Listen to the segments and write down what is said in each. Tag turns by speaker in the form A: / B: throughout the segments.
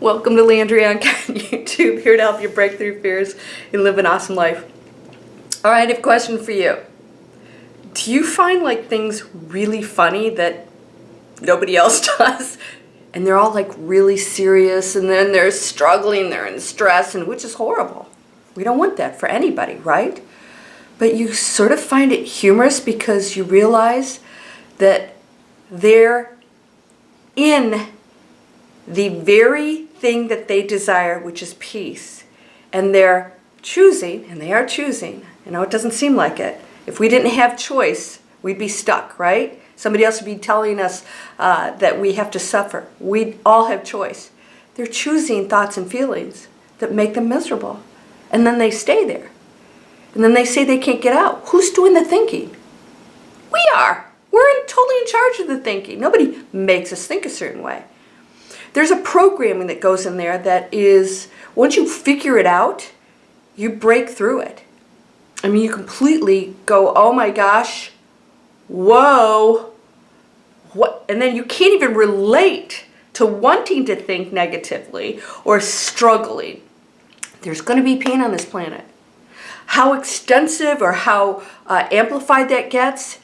A: Welcome to Landria on YouTube, here to help you break through fears and live an awesome life. All right, I have a question for you. Do you find like things really funny that nobody else does? And they're all like really serious, and then they're struggling, they're in stress, and which is horrible. We don't want that for anybody, right? But you sort of find it humorous because you realize that they're in the very thing that they desire, which is peace. And they're choosing, and they are choosing. I know it doesn't seem like it. If we didn't have choice, we'd be stuck, right? Somebody else would be telling us that we have to suffer. We all have choice. They're choosing thoughts and feelings that make them miserable. And then they stay there. And then they say they can't get out. Who's doing the thinking? We are. We're totally in charge of the thinking. Nobody makes us think a certain way. There's a programming that goes in there that is, once you figure it out, you break through it. I mean, you completely go, oh my gosh, whoa, what? And then you can't even relate to wanting to think negatively or struggling. There's going to be pain on this planet. How extensive or how amplified that gets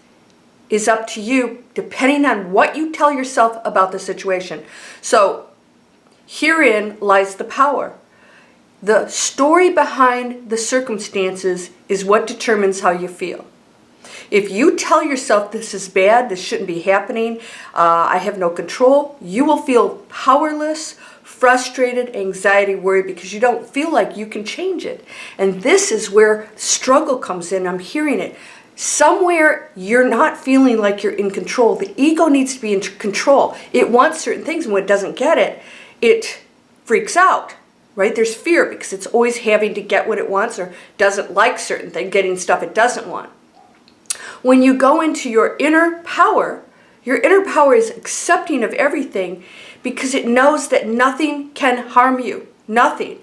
A: is up to you, depending on what you tell yourself about the situation. So herein lies the power. The story behind the circumstances is what determines how you feel. If you tell yourself this is bad, this shouldn't be happening, I have no control, you will feel powerless, frustrated, anxiety, worried, because you don't feel like you can change it. And this is where struggle comes in. I'm hearing it. Somewhere you're not feeling like you're in control. The ego needs to be in control. It wants certain things, and when it doesn't get it, it freaks out, right? There's fear because it's always having to get what it wants or doesn't like certain things, getting stuff it doesn't want. When you go into your inner power is accepting of everything because it knows that nothing can harm you. Nothing.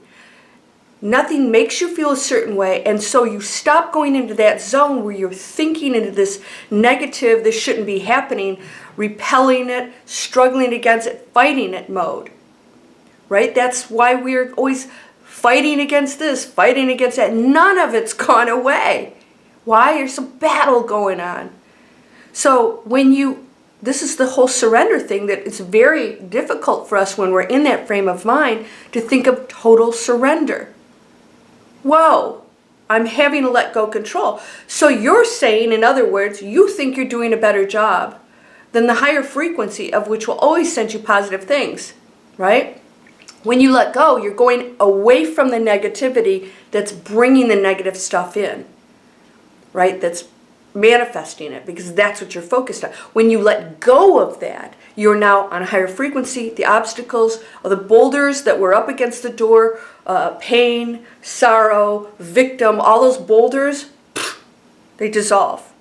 A: Nothing makes you feel a certain way, and so you stop going into that zone where you're thinking into this negative, this shouldn't be happening, repelling it, struggling against it, fighting it mode. Right? That's why we're always fighting against this, fighting against that. None of it's gone away. Why? There's a battle going on. So this is the whole surrender thing, that it's very difficult for us when we're in that frame of mind to think of total surrender. Whoa, I'm having to let go control. So you're saying, in other words, you think you're doing a better job than the higher frequency of which will always send you positive things, right? When you let go, you're going away from the negativity that's bringing the negative stuff in, right? That's manifesting it, because that's what you're focused on. When you let go of that, you're now on a higher frequency. The obstacles, or the boulders that were up against the door, pain, sorrow, victim, all those boulders, they dissolve.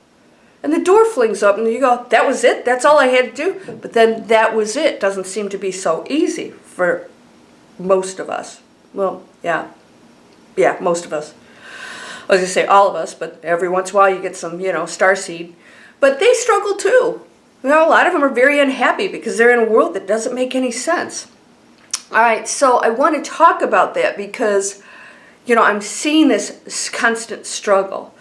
A: And the door flings up and you go, that was it? That's all I had to do? But then that was it. Doesn't seem to be so easy for most of us. Well, yeah, most of us. I was going to say all of us, but every once in a while you get some, starseed. But they struggle too. A lot of them are very unhappy because they're in a world that doesn't make any sense. All right, so I want to talk about that because, I'm seeing this constant struggle.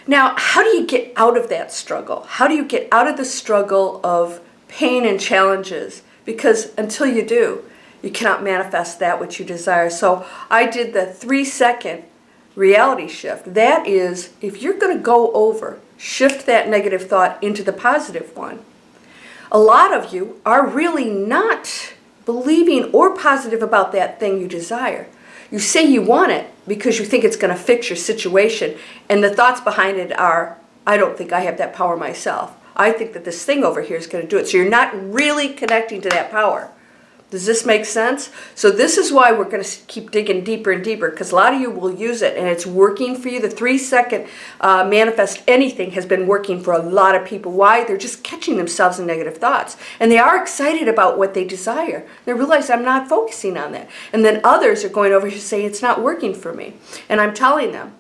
A: Now, how do you get out of that struggle? How do you get out of the struggle of pain and challenges? Because until you do, you cannot manifest that which you desire. So I did the 3-second reality shift. That is, if you're going to go over, shift that negative thought into the positive one. A lot of you are really not believing or positive about that thing you desire. You say you want it because you think it's going to fix your situation, and the thoughts behind it are, I don't think I have that power myself. I think that this thing over here is going to do it. So you're not really connecting to that power. Does this make sense? So this is why we're going to keep digging deeper and deeper, because a lot of you will use it and it's working for you. The 3-second manifest anything has been working for a lot of people. Why? They're just catching themselves in negative thoughts. And they are excited about what they desire. They realize I'm not focusing on that. And then others are going over here saying it's not working for me. And I'm telling them,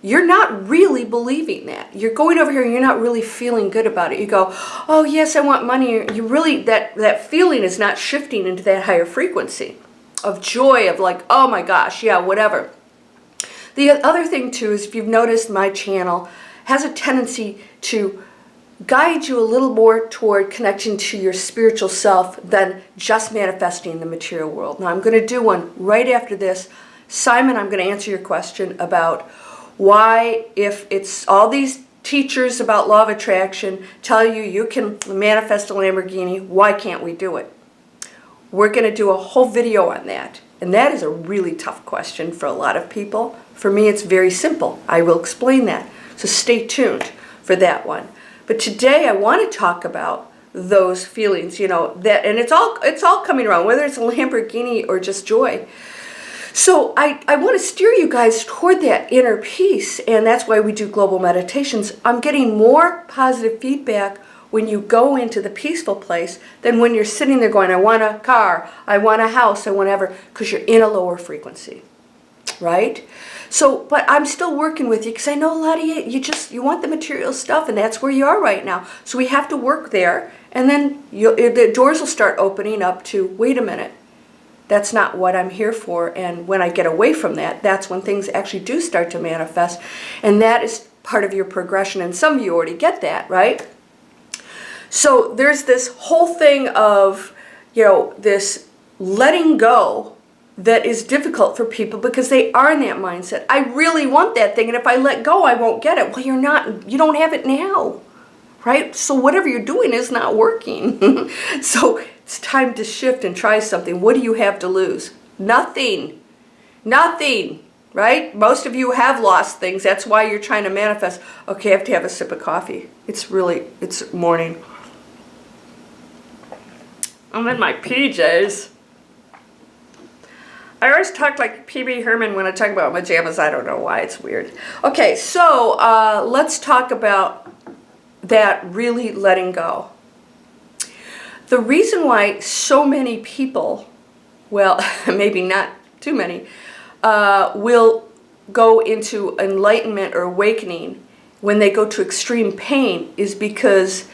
A: you're not really believing that. You're going over here and you're not really feeling good about it. You go, oh yes, I want money. You really, that feeling is not shifting into that higher frequency. of joy, of like, oh my gosh, yeah, whatever. The other thing too is, if you've noticed, my channel has a tendency to guide you a little more toward connection to your spiritual self than just manifesting in the material world. Now I'm going to do one right after this. Simon, I'm going to answer your question about why, if it's all these teachers about law of attraction tell you you can manifest a Lamborghini, why can't we do it? We're going to do a whole video on that. And that is a really tough question for a lot of people. For me, it's very simple. I will explain that. So stay tuned for that one. But today I want to talk about those feelings, that, and it's all coming around, whether it's a Lamborghini or just joy. So I want to steer you guys toward that inner peace, and that's why we do global meditations. I'm getting more positive feedback when you go into the peaceful place than when you're sitting there going, I want a car, I want a house, I want whatever, because you're in a lower frequency, right? So, but I'm still working with you because I know a lot of you want the material stuff, and that's where you are right now. So we have to work there, and then the doors will start opening up to, wait a minute, that's not what I'm here for. And when I get away from that, that's when things actually do start to manifest. And that is part of your progression. And some of you already get that, right? So there's this whole thing of, this letting go that is difficult for people because they are in that mindset. I really want that thing, and if I let go, I won't get it. Well, you don't have it now, right? So whatever you're doing is not working. So it's time to shift and try something. What do you have to lose? Nothing. Nothing, right? Most of you have lost things. That's why you're trying to manifest. Okay, I have to have a sip of coffee. It's morning. I'm in my PJs. I always talk like P.B. Herman when I talk about my pajamas. I don't know why. It's weird. Okay, so let's talk about that really letting go. The reason why so many people, well, maybe not too many, will go into enlightenment or awakening when they go to extreme pain is because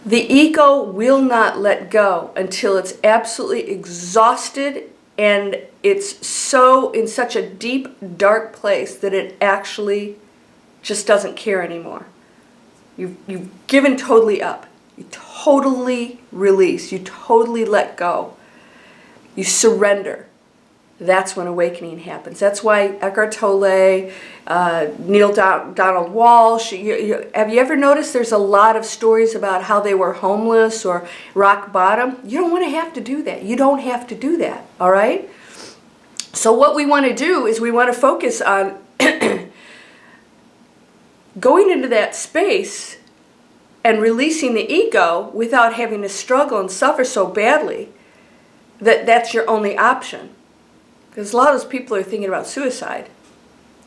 A: the ego will not let go until it's absolutely exhausted and it's so in such a deep, dark place that it actually just doesn't care anymore. You've given totally up. You totally release. You totally let go. You surrender. That's when awakening happens. That's why Eckhart Tolle, Neil Donald Walsh, have you ever noticed there's a lot of stories about how they were homeless or rock bottom? You don't want to have to do that. You don't have to do that, all right? So what we want to do is we want to focus on going into that space and releasing the ego without having to struggle and suffer so badly that that's your only option. Because a lot of those people are thinking about suicide.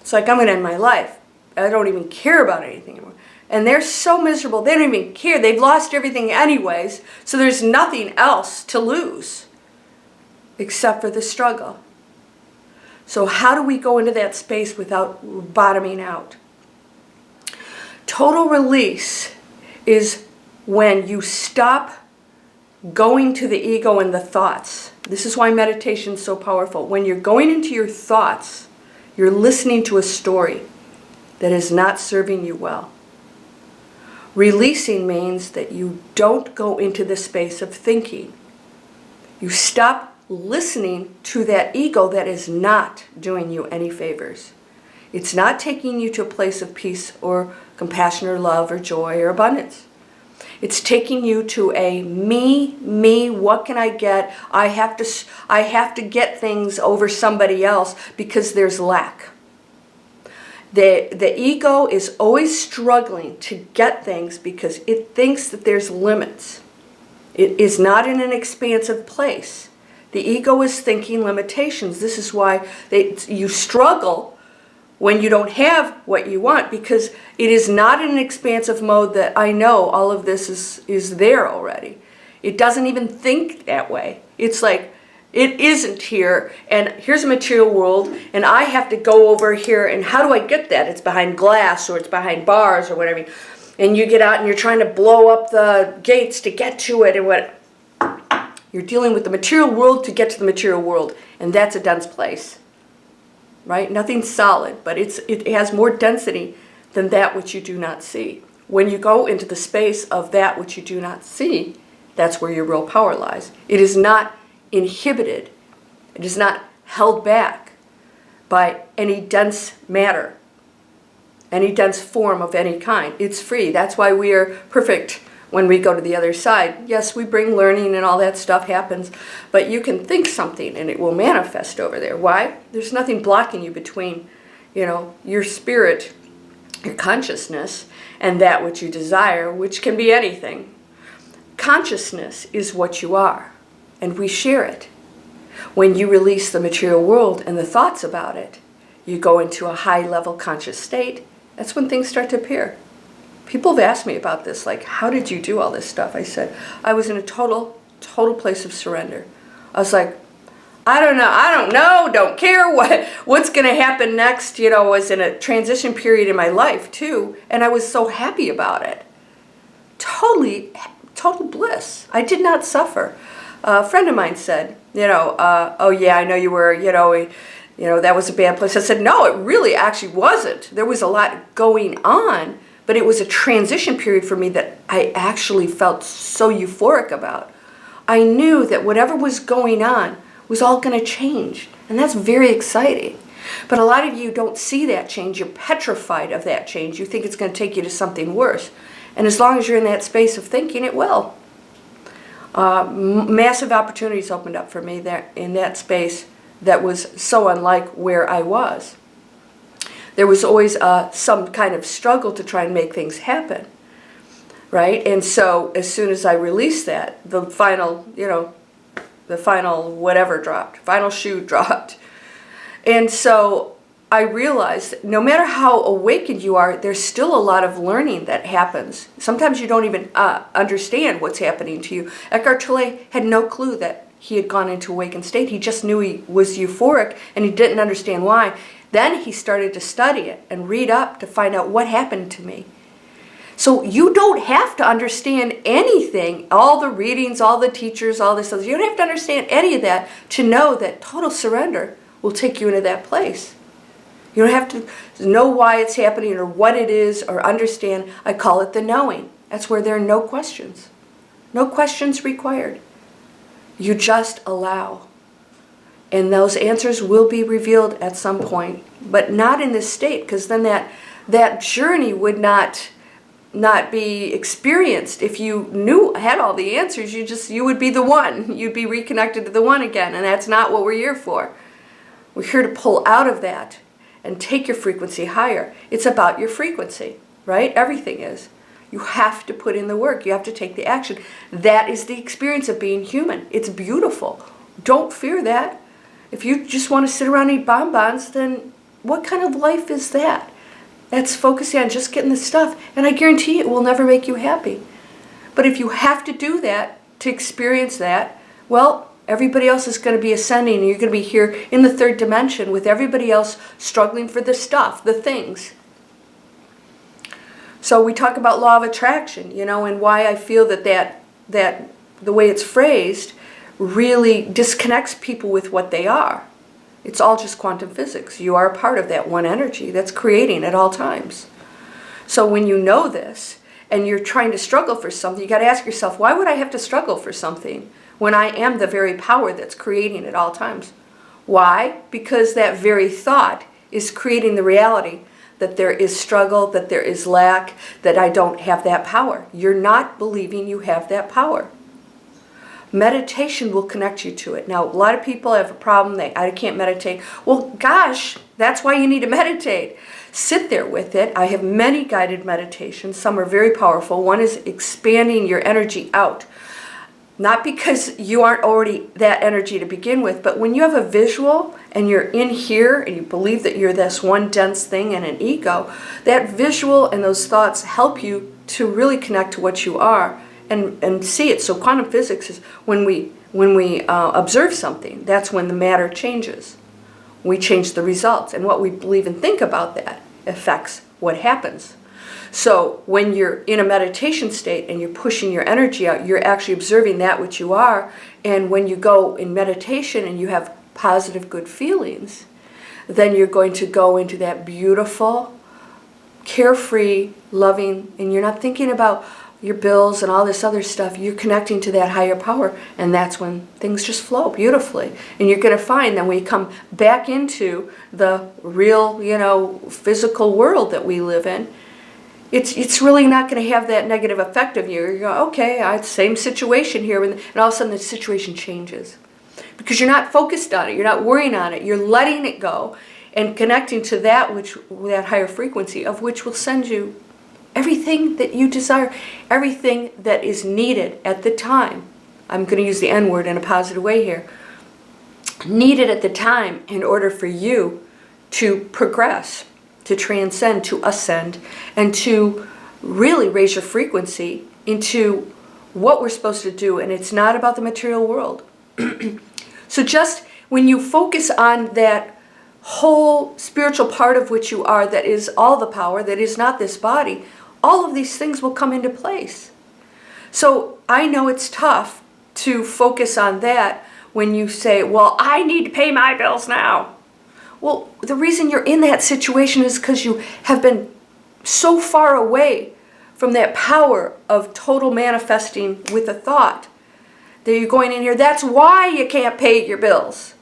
A: It's like, I'm going to end my life. I don't even care about anything anymore. And they're so miserable, they don't even care. They've lost everything anyways, so there's nothing else to lose except for the struggle. So how do we go into that space without bottoming out? Total release is when you stop going to the ego and the thoughts. This is why meditation is so powerful. When you're going into your thoughts, you're listening to a story that is not serving you well. Releasing means that you don't go into the space of thinking. You stop listening to that ego that is not doing you any favors. It's not taking you to a place of peace or compassion or love or joy or abundance. It's taking you to a me, what can I get? I have to get things over somebody else because there's lack. The ego is always struggling to get things because it thinks that there's limits. It is not in an expansive place. The ego is thinking limitations. This is why you struggle when you don't have what you want, because it is not in an expansive mode that I know all of this is there already. It doesn't even think that way. It's like, it isn't here, and here's a material world, and I have to go over here, and how do I get that? It's behind glass, or it's behind bars, or whatever. And you get out, and you're trying to blow up the gates to get to it, and what? You're dealing with the material world to get to the material world, and that's a dense place, right? Nothing's solid, but it has more density than that which you do not see. When you go into the space of that which you do not see, that's where your real power lies. It is not inhibited. It is not held back by any dense matter, any dense form of any kind. It's free. That's why we are perfect when we go to the other side. Yes, we bring learning and all that stuff happens, but you can think something and it will manifest over there. Why? There's nothing blocking you between, your spirit, your consciousness, and that which you desire, which can be anything. Consciousness is what you are, and we share it. When you release the material world and the thoughts about it, you go into a high-level conscious state. That's when things start to appear. People have asked me about this, like, how did you do all this stuff? I said, I was in a total place of surrender. I was like, I don't know, don't care what's going to happen next. I was in a transition period in my life, too, and I was so happy about it. Total bliss. I did not suffer. A friend of mine said, oh yeah, I know you were, that was a bad place. I said, no, it really actually wasn't. There was a lot going on, but it was a transition period for me that I actually felt so euphoric about. I knew that whatever was going on was all going to change, and that's very exciting. But a lot of you don't see that change. You're petrified of that change. You think it's going to take you to something worse. And as long as you're in that space of thinking, it will. Massive opportunities opened up for me there in that space that was so unlike where I was. There was always some kind of struggle to try and make things happen, right? And so as soon as I released that, the final whatever dropped, final shoe dropped. And so I realized that no matter how awakened you are, there's still a lot of learning that happens. Sometimes you don't even understand what's happening to you. Eckhart Tolle had no clue that he had gone into awakened state. He just knew he was euphoric, and he didn't understand why. Then he started to study it and read up to find out what happened to me. So you don't have to understand anything, all the readings, all the teachers, all this other. You don't have to understand any of that to know that total surrender will take you into that place. You don't have to know why it's happening or what it is or understand. I call it the knowing. That's where there are no questions. No questions required. You just allow. And those answers will be revealed at some point, but not in this state, because then that journey would not be experienced. If you had all the answers, you would be the one. You'd be reconnected to the one again, and that's not what we're here for. We're here to pull out of that and take your frequency higher. It's about your frequency, right? Everything is. You have to put in the work. You have to take the action. That is the experience of being human. It's beautiful. Don't fear that. If you just want to sit around and eat bonbons, then what kind of life is that? That's focusing on just getting the stuff. And I guarantee it will never make you happy. But if you have to do that to experience that, well, everybody else is going to be ascending, and you're going to be here in the third dimension with everybody else struggling for the stuff, the things. So we talk about law of attraction, and why I feel that the way it's phrased really disconnects people with what they are. It's all just quantum physics. You are a part of that one energy that's creating at all times. So when you know this and you're trying to struggle for something, you got to ask yourself, why would I have to struggle for something when I am the very power that's creating at all times? Why? Because that very thought is creating the reality that there is struggle, that there is lack, that I don't have that power. You're not believing you have that power. Meditation will connect you to it. Now, a lot of people have a problem. I can't meditate. Well, gosh, that's why you need to meditate. Sit there with it. I have many guided meditations. Some are very powerful. One is expanding your energy out. Not because you aren't already that energy to begin with, but when you have a visual and you're in here and you believe that you're this one dense thing and an ego, that visual and those thoughts help you to really connect to what you are and see it. So quantum physics is when we observe something, that's when the matter changes. We change the results, and what we believe and think about that affects what happens. So when you're in a meditation state and you're pushing your energy out, you're actually observing that which you are. And when you go in meditation and you have positive, good feelings, then you're going to go into that beautiful, carefree, loving, and you're not thinking about your bills and all this other stuff. You're connecting to that higher power, and that's when things just flow beautifully. And you're going to find that when you come back into the real, physical world that we live in, it's really not going to have that negative effect of you. You go, okay, same situation here, and all of a sudden the situation changes. Because you're not focused on it, you're not worrying on it, you're letting it go and connecting to that higher frequency of which will send you everything that you desire, everything that is needed at the time. I'm going to use the N word in a positive way here. Needed at the time in order for you to progress, to transcend, to ascend, and to really raise your frequency into what we're supposed to do. And it's not about the material world. So just when you focus on that whole spiritual part of which you are, that is all the power, that is not this body, all of these things will come into place. So I know it's tough to focus on that when you say, well, I need to pay my bills now. Well, the reason you're in that situation is because you have been so far away from that power of total manifesting with a thought that you're going in here. That's why you can't pay your bills.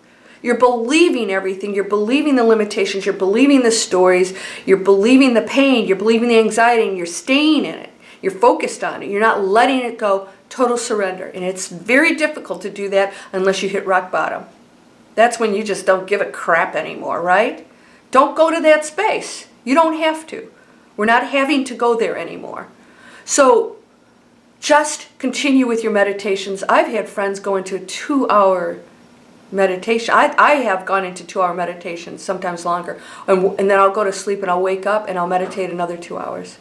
A: You're believing everything. You're believing the limitations. You're believing the stories. You're believing the pain. You're believing the anxiety, and you're staying in it. You're focused on it. You're not letting it go. Total surrender. And it's very difficult to do that unless you hit rock bottom. That's when you just don't give a crap anymore, right? Don't go to that space. You don't have to. We're not having to go there anymore. So just continue with your meditations. I've had friends go into a 2-hour meditation. I have gone into 2-hour meditation, sometimes longer. And then I'll go to sleep and I'll wake up and I'll meditate another 2 hours.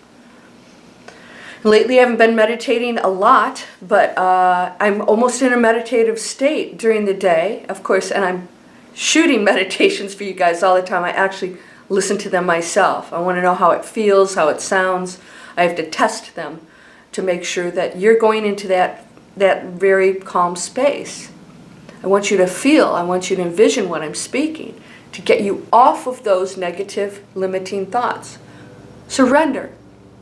A: Lately I haven't been meditating a lot, but I'm almost in a meditative state during the day, of course, and I'm shooting meditations for you guys all the time. I actually listen to them myself. I want to know how it feels, how it sounds. I have to test them to make sure that you're going into that very calm space. I want you to feel, I want you to envision what I'm speaking to get you off of those negative, limiting thoughts. Surrender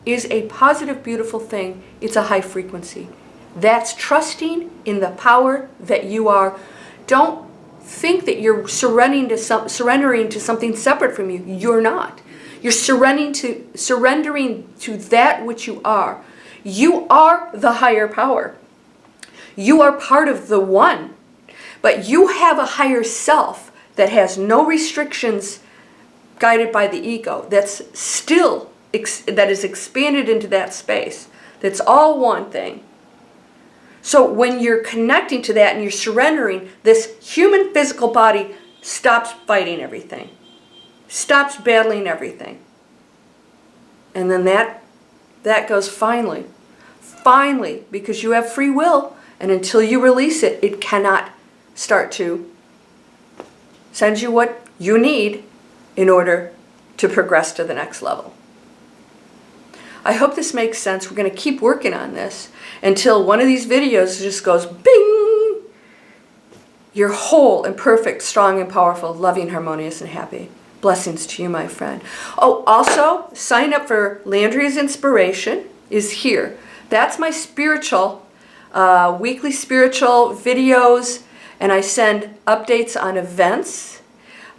A: is a positive, beautiful thing. It's a high frequency. That's trusting in the power that you are. Don't think that you're surrendering to something separate from you. You're not. You're surrendering to that which you are. You are the higher power. You are part of the one. But you have a higher self that has no restrictions guided by the ego, that's still, that is expanded into that space. That's all one thing. So when you're connecting to that and you're surrendering, this human physical body stops fighting everything, stops battling everything. And then that goes finally, because you have free will, and until you release it, it cannot start to send you what you need in order to progress to the next level. I hope this makes sense. We're going to keep working on this until one of these videos just goes bing! You're whole and perfect, strong and powerful, loving, harmonious, and happy. Blessings to you, my friend. Oh, also, sign up for Landria's Inspiration is here. That's my spiritual, weekly spiritual videos, and I send updates on events.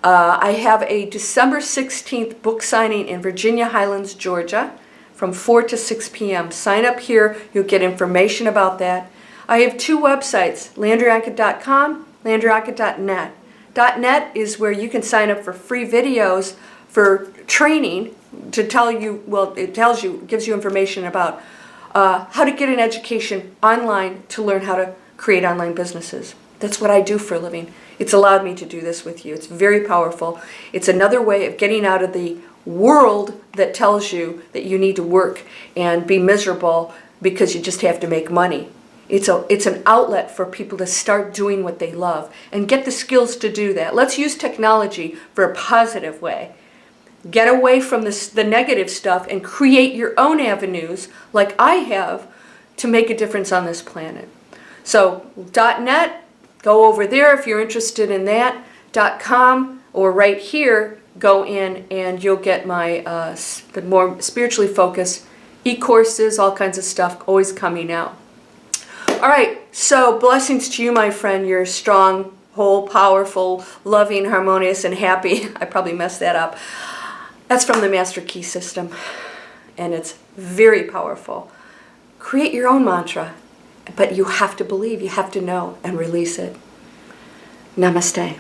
A: I have a December 16th book signing in Virginia Highlands, Georgia, from 4 to 6 p.m. Sign up here. You'll get information about that. I have 2 websites, landriaonka.com, landriaonka.net. .net is where you can sign up for free videos for training to tell you, well, it gives you information about how to get an education online to learn how to create online businesses. That's what I do for a living. It's allowed me to do this with you. It's very powerful. It's another way of getting out of the world that tells you that you need to work and be miserable because you just have to make money. It's an outlet for people to start doing what they love and get the skills to do that. Let's use technology for a positive way. Get away from the negative stuff and create your own avenues, like I have, to make a difference on this planet. So .net, go over there if you're interested in that. .com, or right here, go in and you'll get my the more spiritually focused e-courses, all kinds of stuff always coming out. All right, so blessings to you, my friend. You're strong, whole, powerful, loving, harmonious, and happy. I probably messed that up. That's from the Master Key System, and it's very powerful. Create your own mantra, but you have to believe, you have to know, and release it. Namaste.